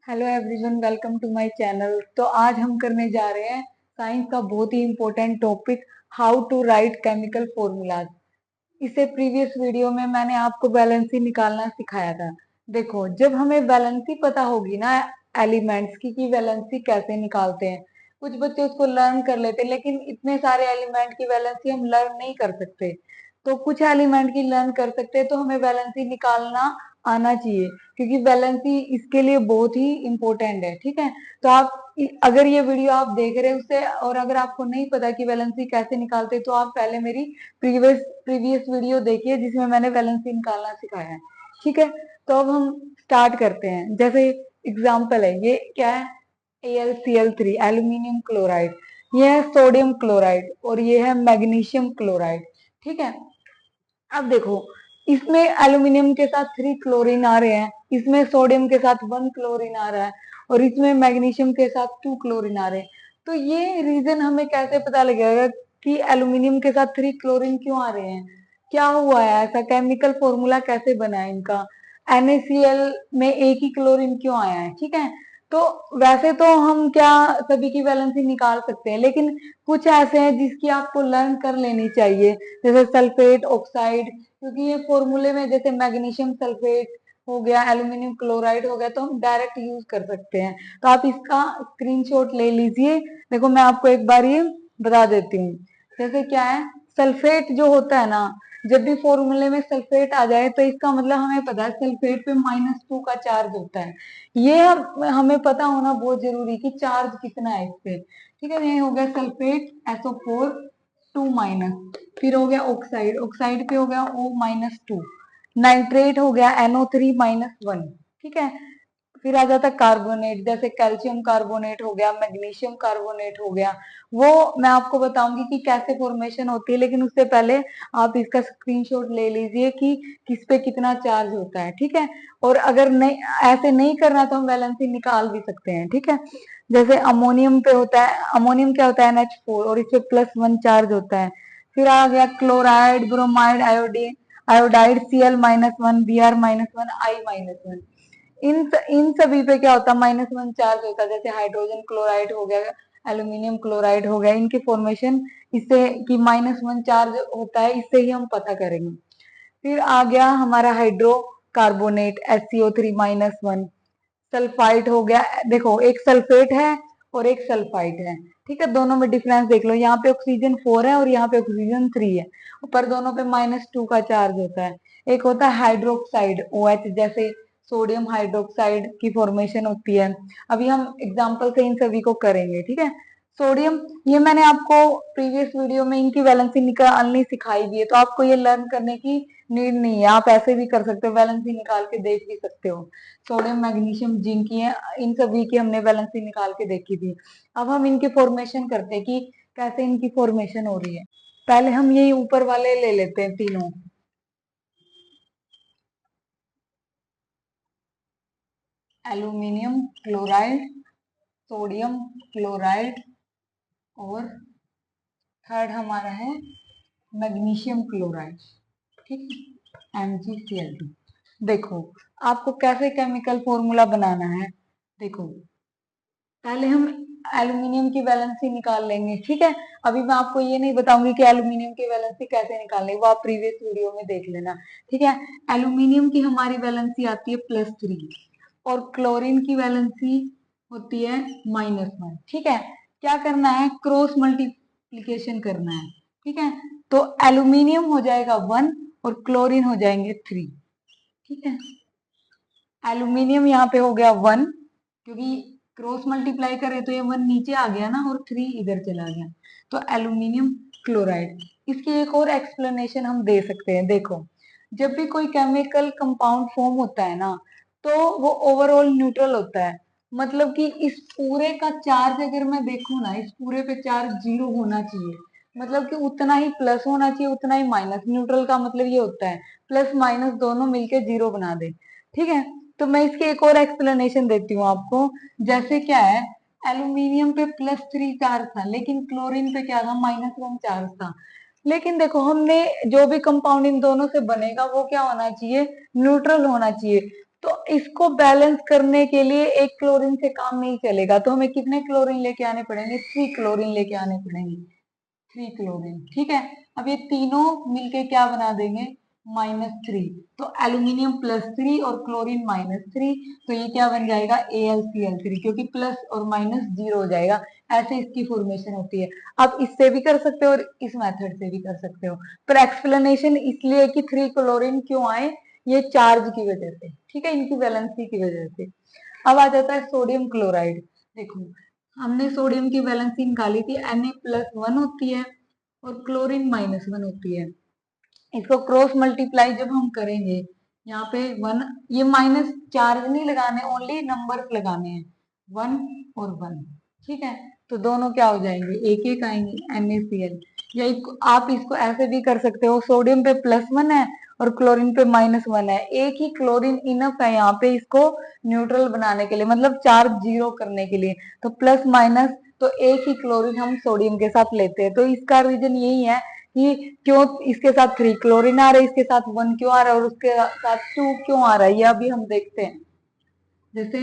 Hello everyone, welcome to my channel. तो आज हम करने जा रहे हैं साइंस का बहुत ही important topic, how to write chemical formulas. इससे प्रीवियस वीडियो में मैंने आपको वैलेंसी निकालना सिखाया था। देखो, जब हमें वैलेंसी पता होगी ना एलिमेंट्स की कि वैलेंसी कैसे निकालते हैं, कुछ बच्चे उसको लर्न कर लेते हैं, लेकिन इतने सारे एलिमेंट की वैलेंसी हम लर्न नहीं कर सकते। तो कुछ एलिमेंट की लर्न कर सकते हैं, तो हमें वैलेंसी निकालना आना चाहिए, क्योंकि वैलेंसी इसके लिए बहुत ही इंपॉर्टेंट है। ठीक है, तो आप अगर ये वीडियो आप देख रहे हैं उससे, और अगर आपको नहीं पता कि वैलेंसी कैसे निकालते, तो आप पहले मेरी प्रीवियस वीडियो देखिए जिसमें मैंने वैलेंसी निकालना सिखाया है। ठीक है, तो अब हम स्टार्ट करते हैं। जैसे एग्जांपल है, ये क्या है, AlCl3 एल्यूमिनियम क्लोराइड, ये है सोडियम क्लोराइड और ये है मैग्नीशियम क्लोराइड। ठीक है, अब देखो, इसमें एल्यूमिनियम के साथ 3 क्लोरीन आ रहे हैं, इसमें सोडियम के साथ 1 क्लोरीन आ रहा है, और इसमें मैग्नीशियम के साथ 2 क्लोरीन आ रहे हैं। तो ये रीजन हमें कैसे पता लगेगा कि एल्यूमिनियम के साथ 3 क्लोरीन क्यों आ रहे हैं, क्या हुआ है ऐसा, केमिकल फॉर्मूला कैसे बना है इनका, NaCl में एक ही क्लोरीन क्यों आया है। ठीक है, तो वैसे तो हम क्या सभी की वैलेंसी निकाल सकते हैं, लेकिन कुछ ऐसे हैं जिसकी आपको लर्न कर लेनी चाहिए, जैसे सल्फेट ऑक्साइड, क्योंकि ये फॉर्मूले में जैसे मैग्नीशियम सल्फेट हो गया, एल्यूमिनियम क्लोराइड हो गया, तो हम डायरेक्ट यूज कर सकते हैं। तो आप इसका स्क्रीनशॉट ले लीजिए। देखो, मैं आपको एक बार ये बता देती हूँ। जैसे क्या है, सल्फेट जो होता है ना, जब भी फॉर्मूले में सल्फेट आ जाए तो इसका मतलब हमें पता है सल्फेट पे -2 का चार्ज होता है। ये हमें पता होना बहुत जरूरी कि चार्ज कितना है इस पे। ठीक है, ये हो गया सल्फेट SO4 2-, फिर हो गया ऑक्साइड, ऑक्साइड पे हो गया O-2, नाइट्रेट हो गया NO3-1। ठीक है, फिर आ जाता कार्बोनेट, जैसे कैल्शियम कार्बोनेट हो गया, मैग्नीशियम कार्बोनेट हो गया। वो मैं आपको बताऊंगी कि कैसे फॉर्मेशन होती है, लेकिन उससे पहले आप इसका स्क्रीनशॉट ले लीजिए कि किस पे कितना चार्ज होता है। ठीक है, और अगर नहीं ऐसे नहीं करना तो हम वैलेंसी निकाल भी सकते हैं। ठीक है, जैसे अमोनियम पे होता है, अमोनियम क्या होता है, NH4, और इस पे +1 चार्ज होता है। फिर आ गया chloride, bromide, iodine, iodide, Cl-1, Br-1, I-1। इन सभी पे क्या होता है, -1 चार्ज होता है। जैसे हाइड्रोजन क्लोराइड हो गया, एल्यूमिनियम क्लोराइड हो गया, इनकी फॉर्मेशन इससे कि -1 चार्ज होता है, इससे ही हम पता करेंगे। फिर आ गया हमारा हाइड्रोकार्बोनेट HCO3-1, सल्फाइड हो गया। देखो, एक सल्फेट है और एक सल्फाइड है। ठीक है, दोनों में डिफरेंस देख लो, यहाँ पे ऑक्सीजन 4 है और यहाँ पे ऑक्सीजन 3 है, पर दोनों पे -2 का चार्ज होता है। एक होता है हाइड्रोक्साइड OH, जैसे सोडियम हाइड्रोक्साइड की फॉर्मेशन होती है। अभी हम एग्जांपल से इन सभी को करेंगे। ठीक है, सोडियम, ये मैंने आपको प्रीवियस वीडियो में इनकी वैलेंसी निकालनी सिखाई भी है, तो आपको ये लर्न करने की नीड नहीं है, आप ऐसे भी कर सकते हो, वैलेंसी निकाल के देख भी सकते हो। सोडियम, मैग्नीशियम, जिंक की है, इन सभी की हमने वैलेंसी निकाल के देखी थी। अब हम इनकी फॉर्मेशन करते हैं कि कैसे इनकी फॉर्मेशन हो रही है। पहले हम यही ऊपर वाले ले लेते हैं तीनों। एल्यूमिनियम क्लोराइड, सोडियम क्लोराइड, और थर्ड हमारा है मैग्नीशियम क्लोराइड। ठीक है, MgCl2। देखो, आपको कैसे केमिकल फॉर्मूला बनाना है। देखो, पहले हम एल्यूमिनियम की वैलेंसी निकाल लेंगे। ठीक है, अभी मैं आपको ये नहीं बताऊंगी कि एल्यूमिनियम की वैलेंसी कैसे निकालनी, वो आप प्रीवियस वीडियो में देख लेना। ठीक है, एल्यूमिनियम की हमारी वैलेंसी आती है +3, और क्लोरीन की वैलेंसी होती है -1। ठीक है, क्या करना है, क्रॉस मल्टीप्लीकेशन करना है। ठीक है, तो एल्यूमिनियम हो जाएगा 1 और क्लोरीन हो जाएंगे 3। ठीक है, एल्यूमिनियम यहाँ पे हो गया 1, क्योंकि क्रॉस मल्टीप्लाई करे तो ये 1 नीचे आ गया ना, और 3 इधर चला गया, तो एल्यूमिनियम क्लोराइड। इसकी एक और एक्सप्लेनेशन हम दे सकते हैं। देखो, जब भी कोई केमिकल कंपाउंड फॉर्म होता है ना, तो वो ओवरऑल न्यूट्रल होता है। मतलब कि इस पूरे का चार्ज अगर मैं देखूं ना, इस पूरे पे चार्ज 0 होना चाहिए, मतलब कि उतना ही प्लस होना चाहिए, उतना ही माइनस। न्यूट्रल का मतलब ये होता है प्लस माइनस दोनों मिलके 0 बना दे। ठीक है, तो मैं इसकी एक और एक्सप्लेनेशन देती हूँ आपको। जैसे क्या है, एल्यूमिनियम पे +3 चार्ज था, लेकिन क्लोरीन पे क्या था, -1 चार्ज था। लेकिन देखो, हमने जो भी कंपाउंड इन दोनों से बनेगा वो क्या होना चाहिए, न्यूट्रल होना चाहिए। तो इसको बैलेंस करने के लिए एक क्लोरीन से काम नहीं चलेगा, तो हमें कितने क्लोरीन लेके आने पड़ेंगे? 3 क्लोरीन लेके आने पड़ेंगे, 3 क्लोरीन। ठीक है, अब ये तीनों मिलके क्या बना देंगे? -3। तो एल्यूमिनियम +3 और क्लोरीन -3, तो ये क्या बन जाएगा? AlCl3, क्योंकि प्लस और माइनस जीरो हो जाएगा। ऐसे इसकी फॉर्मेशन होती है। अब इससे भी कर सकते हो और इस मेथड से भी कर सकते हो, पर एक्सप्लेनेशन इसलिए कि 3 क्लोरीन क्यों आए, ये चार्ज की वजह से, ठीक है, इनकी वैलेंसी की वजह से। अब आ जाता है सोडियम क्लोराइड। देखो, हमने सोडियम की वैलेंसी निकाली थी, Na+1 होती है और क्लोरीन -1 होती है। इसको क्रॉस मल्टीप्लाई जब हम करेंगे, यहाँ पे 1, ये माइनस चार्ज नहीं लगाने, ओनली नंबर्स लगाने हैं, 1 और 1। ठीक है, तो दोनों क्या हो जाएंगे? एक एक आएंगे, NaCl। या आप इसको ऐसे भी कर सकते हो, सोडियम पे +1 है और क्लोरीन पे -1 है, एक ही क्लोरीन इनफ है यहाँ पे इसको न्यूट्रल बनाने के लिए, मतलब चार्ज जीरो करने के लिए। तो प्लस माइनस, तो एक ही क्लोरीन हम सोडियम के साथ लेते हैं। तो इसका रीजन यही है कि क्यों इसके साथ 3 क्लोरीन आ रहा है, इसके साथ 1 क्यों आ रहा है और उसके साथ 2 क्यों आ रहा है, ये अभी हम देखते हैं। जैसे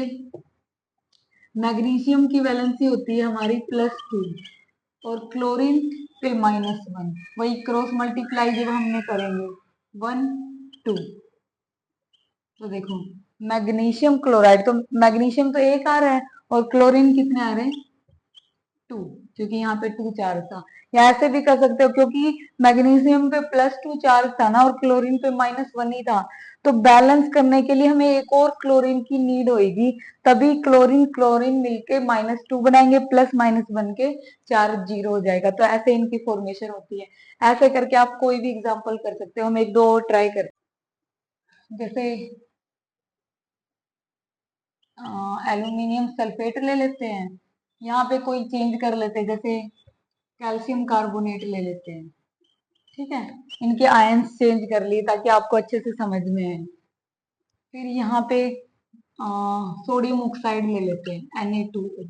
मैग्नीशियम की वैलेंसी होती है हमारी +2 और क्लोरीन पे -1, वही क्रॉस मल्टीप्लाई जब हमने करेंगे 1 2, तो देखो मैग्नीशियम क्लोराइड, तो मैग्नीशियम तो एक आ रहा है और क्लोरीन कितने आ रहे हैं? 2, क्योंकि यहाँ पे 2 चार्ज था। या ऐसे भी कर सकते हो, क्योंकि मैग्नीशियम पे +2 चार्ज था ना और क्लोरीन पे -1 ही था, तो बैलेंस करने के लिए हमें एक और क्लोरीन की नीड होगी, तभी क्लोरीन क्लोरीन मिलके -2 बनाएंगे, प्लस माइनस बन के चार्ज जीरो हो जाएगा। तो ऐसे इनकी फॉर्मेशन होती है। ऐसे करके आप कोई भी एग्जाम्पल कर सकते हो। हम एक दो और ट्राई करें। जैसे एल्यूमिनियम सल्फेट ले लेते हैं, यहाँ पे कोई चेंज कर लेते हैं, जैसे कैल्शियम कार्बोनेट ले लेते हैं। ठीक है, इनके आयंस चेंज कर लिए ताकि आपको अच्छे से समझ में आए। फिर यहाँ पे सोडियम ऑक्साइड ले लेते हैं, Na2O।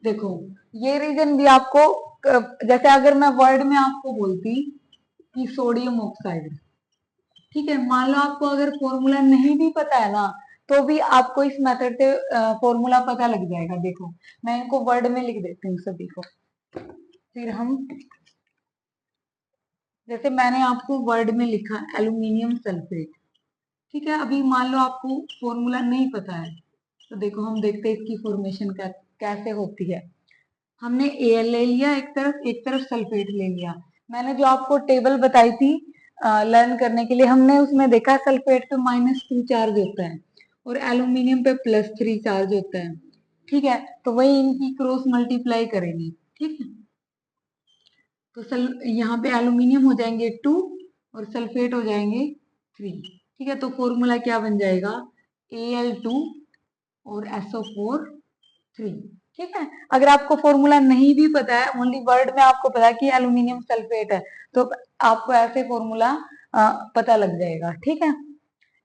देखो, ये रीजन भी आपको जैसे अगर मैं वर्ड में आपको बोलती कि सोडियम ऑक्साइड, ठीक है, मान लो आपको अगर फॉर्मूला नहीं भी पता है ना, तो भी आपको इस मेथड से फॉर्मूला पता लग जाएगा। देखो, मैं इनको वर्ड में लिख देती हूँ सभी को। फिर हम, जैसे मैंने आपको वर्ड में लिखा एल्यूमिनियम सल्फेट, ठीक है, अभी मान लो आपको फॉर्मूला नहीं पता है, तो देखो हम देखते हैं इसकी फॉर्मेशन कैसे होती है। हमने Al ले लिया एक तरफ सल्फेट ले लिया। मैंने जो आपको टेबल बताई थी लर्न करने के लिए, हमने उसमें देखा सल्फेट पे -2 चार्ज होता है और एल्यूमिनियम पे +3 चार्ज होता है। ठीक है, तो वही इनकी क्रॉस मल्टीप्लाई करेंगे। ठीक है, तो यहाँ पे एल्यूमिनियम हो जाएंगे 2 और सल्फेट हो जाएंगे 3। ठीक है, तो फॉर्मूला क्या बन जाएगा? Al2 और SO4 3। ठीक है, अगर आपको फॉर्मूला नहीं भी पता है, ओनली वर्ड में आपको पता है कि एल्यूमिनियम सल्फेट है, तो आपको ऐसे फॉर्मूला पता लग जाएगा। ठीक है,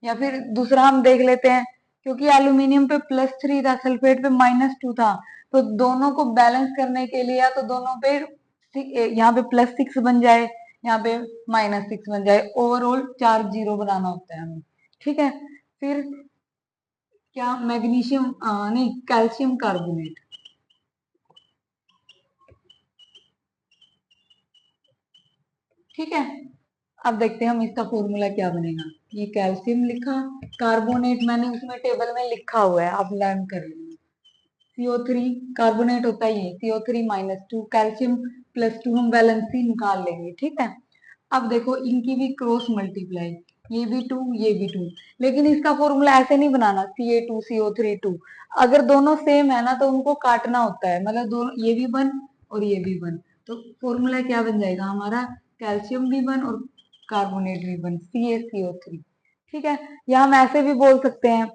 या फिर दूसरा हम देख लेते हैं, क्योंकि एल्यूमिनियम पे +3 था, सल्फेट पे -2 था, तो दोनों को बैलेंस करने के लिए या तो दोनों पे यहाँ पे +6 बन जाए, यहाँ पे -6 बन जाए, ओवरऑल चार्ज जीरो बनाना होता है हमें। ठीक है, फिर क्या मैग्नीशियम नहीं, कैल्शियम कार्बोनेट। ठीक है, अब देखते हैं हम इसका फॉर्मूला क्या बनेगा। ये कैल्शियम लिखा, कार्बोनेट मैंने उसमें टेबल में लिखा हुआ है, आप लर्न कर लेंगे। CO3 कार्बोनेट होता ही है, CO3-2, कैल्शियम +2, हम वैलेंसी निकाल लेंगे। ठीक है, अब देखो इनकी भी क्रॉस मल्टीप्लाई, ये भी 2 ये भी 2, लेकिन इसका फॉर्मूला ऐसे नहीं बनाना Ca2 CO3 2। अगर दोनों सेम है ना तो उनको काटना होता है, मतलब दोनों, ये भी 1 और ये भी 1, तो फॉर्मूला क्या बन जाएगा हमारा? कैल्शियम भी 1 और कार्बोनेट भी 1, CaCO3। ठीक है, या हम ऐसे भी बोल सकते हैं,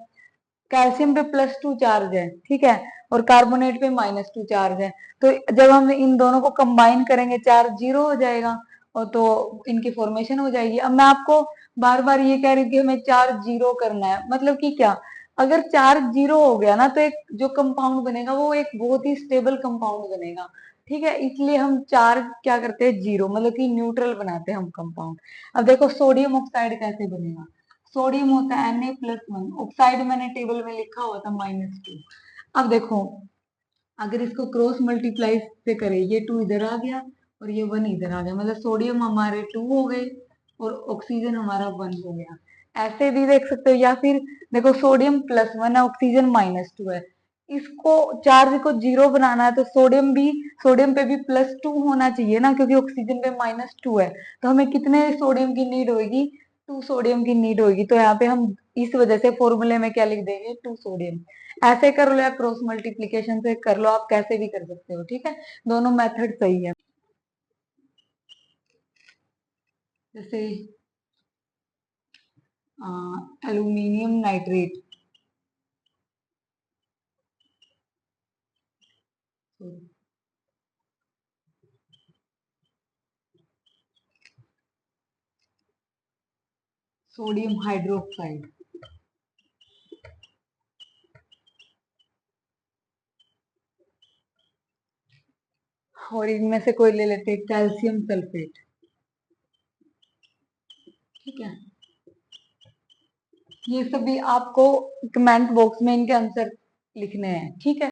कैल्शियम पे +2 चार्ज है, ठीक है, और कार्बोनेट पे -2 चार्ज है, तो जब हम इन दोनों को कंबाइन करेंगे चार्ज जीरो हो जाएगा और तो इनकी फॉर्मेशन हो जाएगी। अब मैं आपको बार बार ये कह रही थी हमें चार्ज जीरो करना है, मतलब कि क्या, अगर चार्ज जीरो हो गया ना तो एक जो कंपाउंड बनेगा वो एक बहुत ही स्टेबल कंपाउंड बनेगा। ठीक है, इसलिए हम चार्ज क्या करते हैं? जीरो, मतलब कि न्यूट्रल बनाते हैं हम कंपाउंड। अब देखो सोडियम ऑक्साइड कैसे बनेगा। सोडियम होता है Na+1, ऑक्साइड मैंने टेबल में लिखा हुआ था -2। अब देखो, अगर इसको क्रॉस मल्टीप्लाई से करें, ये 2 इधर आ गया और ये 1 इधर आ गया, मतलब सोडियम हमारे 2 हो गए और ऑक्सीजन हमारा 1 हो गया। ऐसे भी देख सकते हो, या फिर देखो सोडियम +1 है, ऑक्सीजन -2 है। इसको चार्ज को 0 बनाना है तो सोडियम पे भी +2 होना चाहिए ना, क्योंकि ऑक्सीजन पे -2 है। तो हमें कितने सोडियम की नीड होगी? 2 सोडियम की नीड होगी। तो यहाँ पे हम इस वजह से फॉर्मूले में क्या लिख देंगे? 2 सोडियम। ऐसे कर लो या क्रॉस मल्टीप्लीकेशन से कर लो, आप कैसे भी कर सकते हो, ठीक है। दोनों मेथड सही है। जैसे एल्यूमिनियम नाइट्रेट, सोडियम हाइड्रोक्साइड, और इनमें से कोई ले लेते हैं कैल्शियम सल्फेट, ठीक है। ये सभी आपको कमेंट बॉक्स में इनके आंसर लिखने हैं, ठीक है।